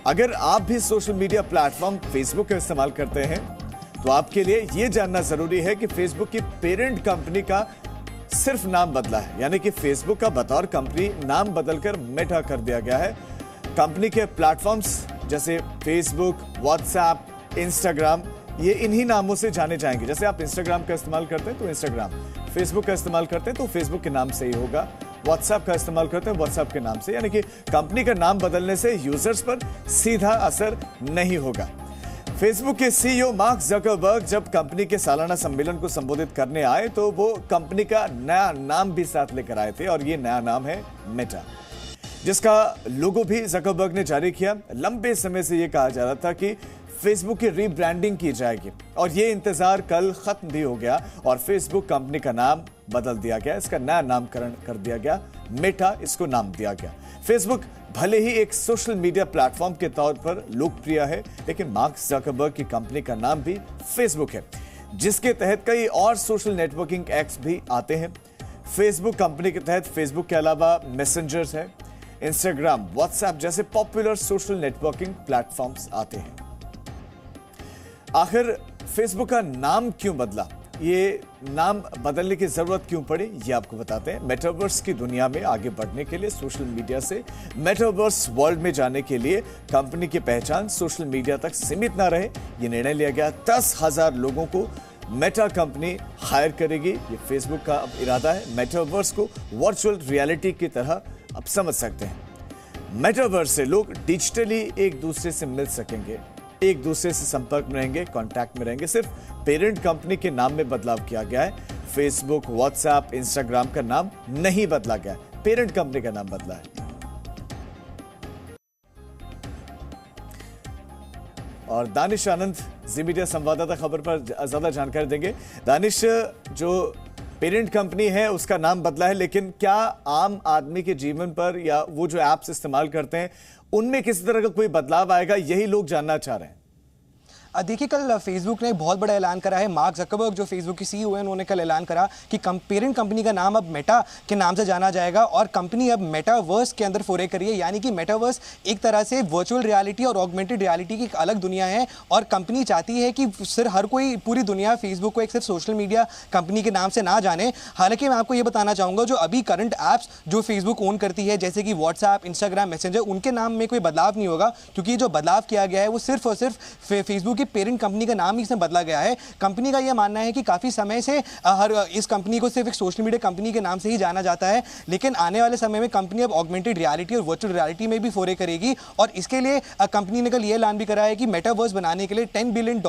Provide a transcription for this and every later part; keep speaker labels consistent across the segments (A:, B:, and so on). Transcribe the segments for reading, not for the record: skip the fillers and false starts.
A: अगर आप भी सोशल मीडिया प्लेटफॉर्म फेसबुक का इस्तेमाल करते हैं तो आपके लिए यह जानना जरूरी है कि फेसबुक की पेरेंट कंपनी का सिर्फ नाम बदला है, यानी कि फेसबुक का बतौर कंपनी नाम बदलकर मेटा कर दिया गया है। कंपनी के प्लेटफॉर्म्स जैसे फेसबुक, व्हाट्सएप, इंस्टाग्राम ये इन्हीं नामों से जाने जाएंगे। जैसे आप इंस्टाग्राम का इस्तेमाल करते हैं तो इंस्टाग्राम, फेसबुक का इस्तेमाल करते हैं तो फेसबुक के नाम से ही होगा, व्हाट्सएप का इस्तेमाल करते हैं व्हाट्सएप के नाम से। यानी कि कंपनी का नाम बदलने से यूजर्स पर सीधा असर नहीं होगा। फेसबुक के सीईओ मार्क जकरबर्ग जब कंपनी के सालाना सम्मेलन को संबोधित करने आए तो वो कंपनी का नया नाम भी साथ लेकर आए थे और ये नया नाम है मेटा, जिसका लोगो भी जकरबर्ग ने जारी किया। लंबे समय से ये कहा जा रहा था कि फेसबुक की रीब्रांडिंग की जाएगी और ये इंतजार कल खत्म भी हो गया और फेसबुक कंपनी का नाम बदल दिया गया, इसका नया नामकरण कर दिया गया, मेटा इसको नाम दिया गया। फेसबुक भले ही एक सोशल मीडिया प्लेटफॉर्म के तौर पर लोकप्रिय है, लेकिन मार्क जकरबर्ग की कंपनी का नाम भी फेसबुक है, जिसके तहत कई और सोशल नेटवर्किंग ऐप्स भी आते हैं। फेसबुक कंपनी के तहत फेसबुक के अलावा मैसेंजर्स है, इंस्टाग्राम, व्हाट्सएप जैसे पॉपुलर सोशल नेटवर्किंग प्लेटफॉर्म्स आते हैं। आखिर फेसबुक का नाम क्यों बदला, ये नाम बदलने की जरूरत क्यों पड़ी, ये आपको बताते हैं। मेटावर्स की दुनिया में आगे बढ़ने के लिए, सोशल मीडिया से मेटावर्स वर्ल्ड में जाने के लिए कंपनी की पहचान सोशल मीडिया तक सीमित ना रहे, ये निर्णय लिया गया। 10,000 लोगों को मेटा कंपनी हायर करेगी। ये फेसबुक का अब इरादा है। मेटावर्स को वर्चुअल रियलिटी की तरह अब समझ सकते हैं। मेटावर्स से लोग डिजिटली एक दूसरे से मिल सकेंगे, एक दूसरे से संपर्क में रहेंगे, कांटेक्ट में रहेंगे। सिर्फ पेरेंट कंपनी के नाम में बदलाव किया गया है। फेसबुक, व्हाट्सएप, इंस्टाग्राम का नाम नहीं बदला गया, पेरेंट कंपनी का नाम बदला है। और दानिश आनंद जी मीडिया संवाददाता खबर पर ज्यादा जानकारी देंगे। दानिश, जो पेरेंट कंपनी है उसका नाम बदला है, लेकिन क्या आम आदमी के जीवन पर या वो जो ऐप्स इस्तेमाल करते हैं उनमें किसी तरह का कोई बदलाव आएगा, यही लोग जानना चाह रहे हैं।
B: देखिए, कल फेसबुक ने एक बहुत बड़ा ऐलान करा है। मार्क जकरबर्ग जो फेसबुक की सीईओ है, उन्होंने कल ऐलान करा कि पेरेंट कंपनी का नाम अब मेटा के नाम से जाना जाएगा और कंपनी अब मेटावर्स के अंदर फोरे करी है। यानी कि मेटावर्स एक तरह से वर्चुअल रियलिटी और ऑगमेंटेड रियलिटी की एक अलग दुनिया है और कंपनी चाहती है कि सिर्फ हर कोई, पूरी दुनिया फेसबुक को एक सिर्फ सोशल मीडिया कंपनी के नाम से ना जाने। हालांकि मैं आपको ये बताना चाहूँगा, जो अभी करंट ऐप्स जो फेसबुक ओन करती है जैसे कि व्हाट्सएप, इंस्टाग्राम, मैसेंजर, उनके नाम में कोई बदलाव नहीं होगा, क्योंकि जो बदलाव किया गया है वो सिर्फ और सिर्फ फेसबुक की पेरेंट कंपनी का नाम ही इसमें बदला गया है। कंपनी का यह मानना है कि काफी समय से इस कंपनी को सिर्फ एक सोशल मीडिया कंपनी के नाम से ही जाना जाता है, लेकिन आने वाले समय में कंपनी अब ऑगमेंटेड रियलिटी और वर्चुअल रियलिटी में भी फोरे करेगी और इसके लिए कंपनी ने कल यह ऐलान भी करा है कि मेटावर्स बनाने के लिए $10 बिलियन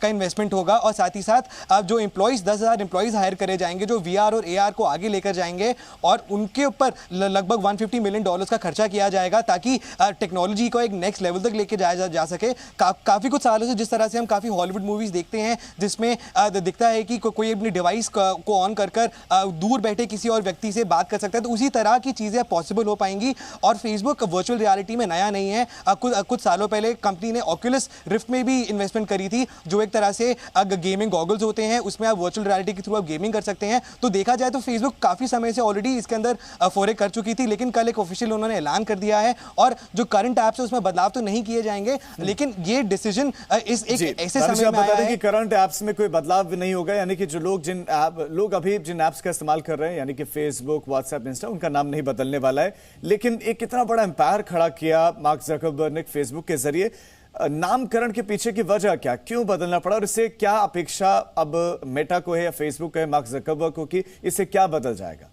B: का इन्वेस्टमेंट होगा और साथ ही साथ अब जो एम्प्लॉइज 10,000 एम्प्लॉइज हायर करे जाएंगे जो VR और AR को आगे लेकर जाएंगे और उनके ऊपर लगभग $150 मिलियन का खर्चा किया जाएगा ताकि टेक्नोलॉजी को एक नेक्स्ट लेवल तक लेके जाया जा सके। काफी कुछ सालों से जिस तरह से हम काफी हॉलीवुड मूवीज देखते हैं जिसमें दिखता है कि कोई अपनी डिवाइस को ऑन कर दूर बैठे किसी और व्यक्ति से बात कर सकता है, तो उसी तरह की चीजें पॉसिबल हो पाएंगी। और फेसबुक वर्चुअल रियलिटी में नया नहीं है। कुछ सालों पहले कंपनी ने ऑक्यूलस रिफ्ट में भी इन्वेस्टमेंट करी थी, जो एक तरह से गेमिंग गॉगल्स होते हैं, उसमें आप वर्चुअल रियलिटी के थ्रू आप गेमिंग कर सकते हैं। तो देखा जाए तो फेसबुक काफी समय से ऑलरेडी इसके अंदर फोरे कर चुकी थी, लेकिन कल एक ऑफिशियल उन्होंने ऐलान कर दिया है और जो करंट ऐप्स है उसमें बदलाव तो नहीं किए जाएंगे, लेकिन ये डिसीजन इस एक ऐसे समय में आया है
A: कि करंट ऐप्स में कोई बदलाव नहीं होगा। यानी कि जो लोग अभी जिन ऐप्स का इस्तेमाल कर रहे हैं, यानी कि फेसबुक, व्हाट्सएप, इंस्टा, उनका नाम नहीं बदलने वाला है। लेकिन एक कितना बड़ा एम्पायर खड़ा किया मार्क जकरबर्ग ने फेसबुक के जरिए। नामकरण के पीछे की वजह क्या, क्यों बदलना पड़ा और इससे क्या अपेक्षा अब मेटा को है या फेसबुक को है, मार्क जकरबर्ग को, कि इससे क्या बदल जाएगा?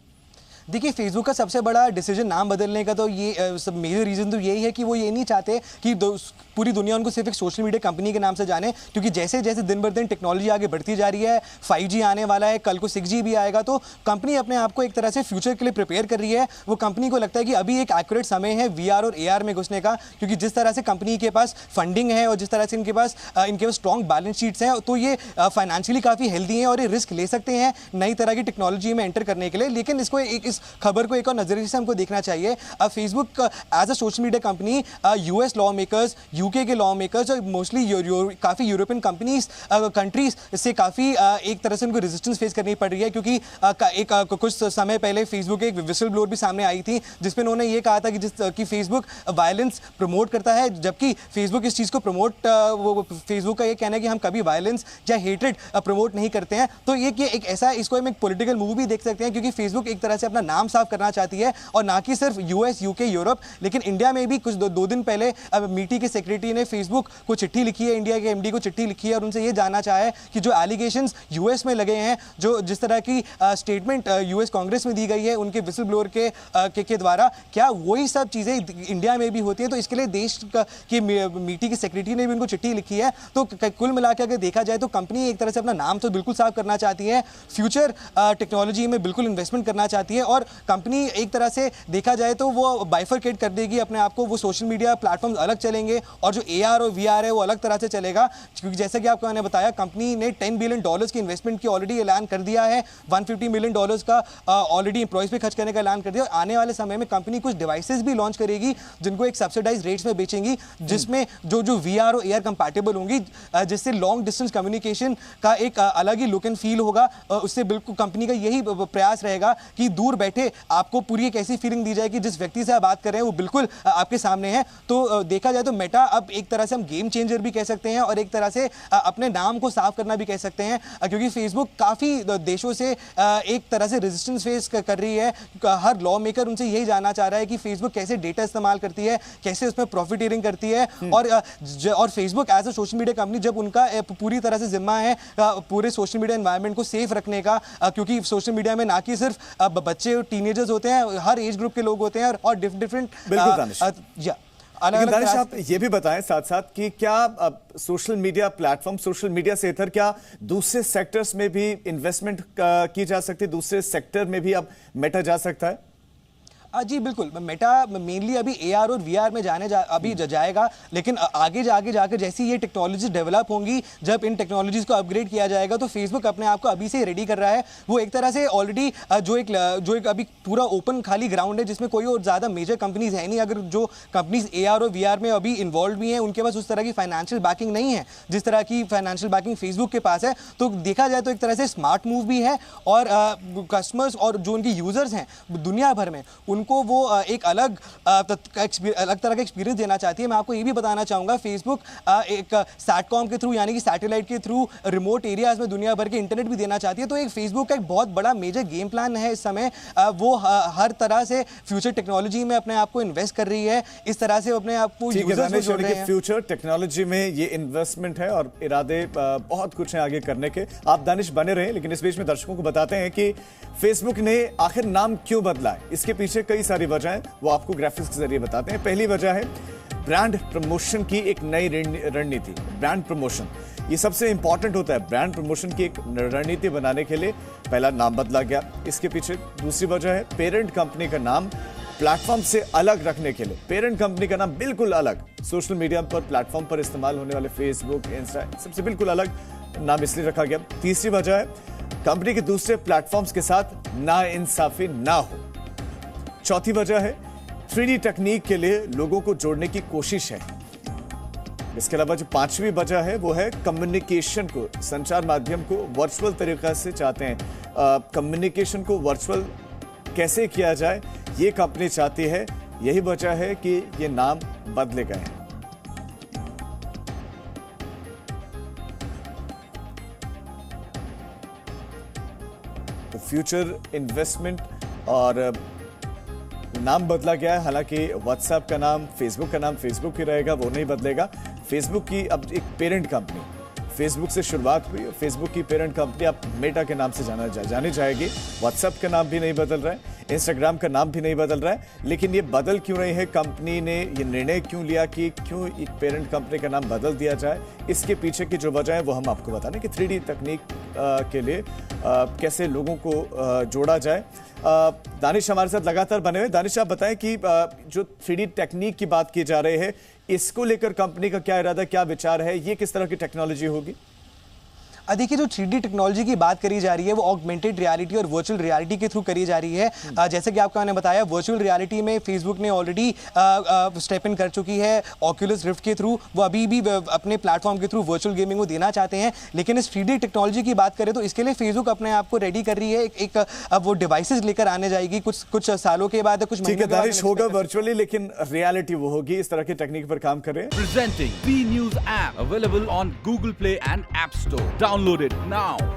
B: देखिए, फेसबुक का सबसे बड़ा डिसीजन नाम बदलने का तो ये सब मेजर रीजन तो यही है कि वो ये नहीं चाहते कि पूरी दुनिया उनको सिर्फ एक सोशल मीडिया कंपनी के नाम से जाने, क्योंकि जैसे जैसे दिन बर दिन टेक्नोलॉजी आगे बढ़ती जा रही है, 5G आने वाला है, कल को 6G भी आएगा, तो कंपनी अपने आप को एक तरह से फ्यूचर के लिए प्रिपेयर कर रही है। वो कंपनी को लगता है कि अभी एक एक्यूरेट समय है VR और AR में घुसने का, क्योंकि जिस तरह से कंपनी के पास फंडिंग है और जिस तरह से इनके पास स्ट्रॉन्ग बैलेंस शीट्स हैं, तो ये फाइनेंशियली काफ़ी हेल्दी हैं और ये रिस्क ले सकते हैं नई तरह की टेक्नोलॉजी में एंटर करने के लिए। लेकिन इसको इस खबर को एक और नजरिए से हमको देखना चाहिए। Facebook as a social media company US law makers, UK के लॉ मेकर्स और मोस्टली काफ़ी यूरोपियन कंट्रीज से काफ़ी एक तरह से उनको रेजिस्टेंस फेस करनी पड़ रही है, क्योंकि कुछ समय पहले फेसबुक एक विसल ब्लोअर भी सामने आई थी जिसमें उन्होंने ये कहा था कि फेसबुक वायलेंस प्रमोट करता है, जबकि फेसबुक इस चीज़ को फेसबुक का ये कहना है कि हम कभी वायलेंस या हेट्रेड प्रमोट नहीं करते हैं। तो ये कि एक ऐसा इसको हम एक पॉलिटिकल मूव भी देख सकते हैं, क्योंकि फेसबुक एक तरह से अपना नाम साफ करना चाहती है, और ना कि सिर्फ यूएस, यूके, यूरोप, लेकिन इंडिया में भी कुछ दो दिन पहले मीटी के सेक्रेटरी ने फेसबुक को चिट्ठी लिखी है, इंडिया के एमडी को चिट्ठी लिखी है और उनसे ये जानना चाहा है कि जो एलिगेशंस यूएस में लगे हैं, जो जिस तरह की स्टेटमेंट यूएस कांग्रेस में दी गई है उनके विसल ब्लोअर के द्वारा, क्या वही सब चीज़ें इंडिया में भी होती हैं। तो इसके लिए देश की मीटी के सेक्रेटरी ने भी उनको चिट्ठी लिखी है। तो कुल मिलाकर अगर देखा जाए तो कंपनी एक तरह से अपना नाम तो बिल्कुल साफ करना चाहती है, फ्यूचर टेक्नोलॉजी में बिल्कुल इन्वेस्टमेंट करना चाहती है, और कंपनी एक तरह से देखा जाए तो वो बाइफरकेट कर देगी अपने आप को। वो सोशल मीडिया प्लेटफॉर्म्स अलग चलेंगे और जो AR और VR है वो अलग तरह से चलेगा, क्योंकि जैसा कि आपको मैंने बताया कंपनी ने $10 बिलियन की इन्वेस्टमेंट की ऑलरेडी ऐलान कर दिया है, $150 मिलियन का ऑलरेडी एम्प्लॉयज पे खर्च करने का ऐलान कर दिया। आने वाले समय में कंपनी कुछ डिवाइसेस भी लॉन्च करेगी जिनको एक सब्सिडाइज रेट्स में बेचेंगी, जिसमें जो VR और AR कंपैटिबल होंगी, जिससे लॉन्ग डिस्टेंस कम्युनिकेशन का एक अलग ही लुक एंड फील होगा। उससे बिल्कुल कंपनी का यही प्रयास रहेगा कि दूर बैठे आपको पूरी एक ऐसी फीलिंग दी जाए कि जिस व्यक्ति से आप बात कर रहे हैं वो बिल्कुल आपके सामने है। तो देखा जाए तो मेटा अब एक तरह से हम गेम चेंजर भी कह सकते हैं और एक तरह से अपने नाम को साफ करना भी कह सकते हैं, क्योंकि फेसबुक काफ़ी देशों से एक तरह से रेजिस्टेंस फेस कर रही है। हर लॉ मेकर उनसे यही जानना चाह रहा है कि फेसबुक कैसे डेटा इस्तेमाल करती है, कैसे उसमें प्रॉफिटियरिंग करती है, और Facebook as a social media company जब उनका पूरी तरह से जिम्मा है पूरे सोशल मीडिया एनवायरनमेंट को सेफ रखने का, क्योंकि सोशल मीडिया में ना कि सिर्फ बच्चे और टीनेजर्स होते हैं, हर एज ग्रुप के लोग होते हैं और डिफरेंट
A: दानिश, आप ये भी बताएं साथ साथ कि क्या social media platform, social media से इधर क्या दूसरे सेक्टर्स में भी इन्वेस्टमेंट की जा सकती है, दूसरे सेक्टर में भी अब मेटा जा सकता है?
B: जी बिल्कुल, मेटा मेनली अभी AR और VR में जाएगा, लेकिन आगे जाकर जैसी ये टेक्नोलॉजीज डेवलप होंगी, जब इन टेक्नोलॉजीज को अपग्रेड किया जाएगा तो फेसबुक अपने आप को अभी से रेडी कर रहा है। वो एक तरह से ऑलरेडी जो एक अभी पूरा ओपन खाली ग्राउंड है जिसमें कोई और ज़्यादा मेजर कंपनीज है नहीं। अगर जो कंपनीज AR और VR में अभी इन्वॉल्व भी हैं उनके पास उस तरह की फाइनेंशियल बैकिंग नहीं है जिस तरह की फाइनेंशियल बैकिंग फेसबुक के पास है। तो देखा जाए तो एक तरह से स्मार्ट मूव भी है, और कस्टमर्स और जो उनके यूजर्स हैं दुनिया भर में को वो एक अलग तरह का एक्सपीरियंस देना चाहती है। मैं आपको ये भी बताना चाहूँगा, फेसबुक एक सैटकॉम के थ्रू यानी कि सैटेलाइट के थ्रू रिमोट एरियाज में दुनिया भर के इंटरनेट भी देना चाहती है। तो एक फेसबुक का एक बहुत बड़ा मेजर गेम प्लान है इस समय। वो हर तरह से फ्यूचर टेक्नोलॉजी में अपने आप को इन्वेस्ट कर रही है, इस तरह से अपने आप को यूजर्स को जोड़ रहे हैं।
A: फ्यूचर टेक्नोलॉजी में ये इन्वेस्टमेंट है और इरादे बहुत कुछ हैं आगे करने के। आप दानिश बने रहे, लेकिन इस बीच में दर्शकों को बताते हैं कि फेसबुक ने आखिर नाम क्यों बदला है। इसके पीछे कई सारी वजह वो आपको ग्राफिक्स के जरिए बताते हैं। पहली वजह है ब्रांड प्रमोशन की एक नई रणनीति। ब्रांड प्रमोशन ये सबसे इंपॉर्टेंट होता है। ब्रांड प्रमोशन की एक रणनीति बनाने के लिए पहला नाम बदला गया। इसके पीछे दूसरी वजह है पेरेंट कंपनी का नाम प्लेटफॉर्म से अलग रखने के लिए। पेरेंट कंपनी का नाम बिल्कुल अलग, सोशल मीडिया पर प्लेटफॉर्म पर इस्तेमाल होने वाले फेसबुक, इंस्टा सबसे बिल्कुल अलग नाम इसलिए रखा गया। तीसरी वजह है कंपनी के दूसरे प्लेटफॉर्म्स के साथ नाइंसाफी ना हो। चौथी वजह है 3D तकनीक के लिए लोगों को जोड़ने की कोशिश है। इसके अलावा जो पांचवी वजह है वो है कम्युनिकेशन को, संचार माध्यम को वर्चुअल तरीके से चाहते हैं। कम्युनिकेशन को वर्चुअल कैसे किया जाए ये कंपनी चाहती है। यही वजह है कि ये नाम बदले गए हैं। तो फ्यूचर इन्वेस्टमेंट और नाम बदला गया है। हालांकि व्हाट्सएप का नाम, फेसबुक का नाम फेसबुक ही रहेगा, वो नहीं बदलेगा। फेसबुक की अब एक पेरेंट कंपनी, फेसबुक से शुरुआत हुई, फेसबुक की पेरेंट कंपनी अब मेटा के नाम से जानी जाएगी। व्हाट्सएप का नाम भी नहीं बदल रहा है, इंस्टाग्राम का नाम भी नहीं बदल रहा है। लेकिन ये बदल क्यों रही है, कंपनी ने ये निर्णय क्यों लिया कि क्यों एक पेरेंट कंपनी का नाम बदल दिया जाए, इसके पीछे की जो वजह है वो हम आपको बताने कि 3D तकनीक के लिए कैसे लोगों को जोड़ा जाए। दानिश हमारे साथ लगातार बने हुए। दानिश, आप बताएं कि जो 3D टेक्निक की बात की जा रही है, इसको लेकर कंपनी का क्या इरादा, क्या विचार है, ये किस तरह की टेक्नोलॉजी होगी?
B: देखिए जो 3D टेक्नोलॉजी की बात करी जा रही है वो ऑगमेंटेड रियलिटी और वर्चुअल रियलिटी के थ्रू करी जा रही है। जैसे कि आपको मैंने बताया वर्चुअल रियलिटी में फेसबुक ने ऑलरेडी स्टेप इन कर चुकी है ऑक्यूलस रिफ्ट के थ्रू। वो अभी भी अपने प्लेटफॉर्म के थ्रू वर्चुअल गेमिंग को देना चाहते हैं, लेकिन इस 3D टेक्नोलॉजी की बात करें तो इसके लिए फेसबुक अपने आप को रेडी कर रही है। एक अब वो डिवाइसेस लेकर आने जाएगी कुछ सालों के बाद, कुछ
A: ठीक है
B: महीनों के बाद
A: दानिश, होगा वर्चुअली लेकिन रियलिटी वो होगी। इस तरह की टेक्निक पर काम करें।
C: Presenting B News app available on Google Play and App Store. Download it now.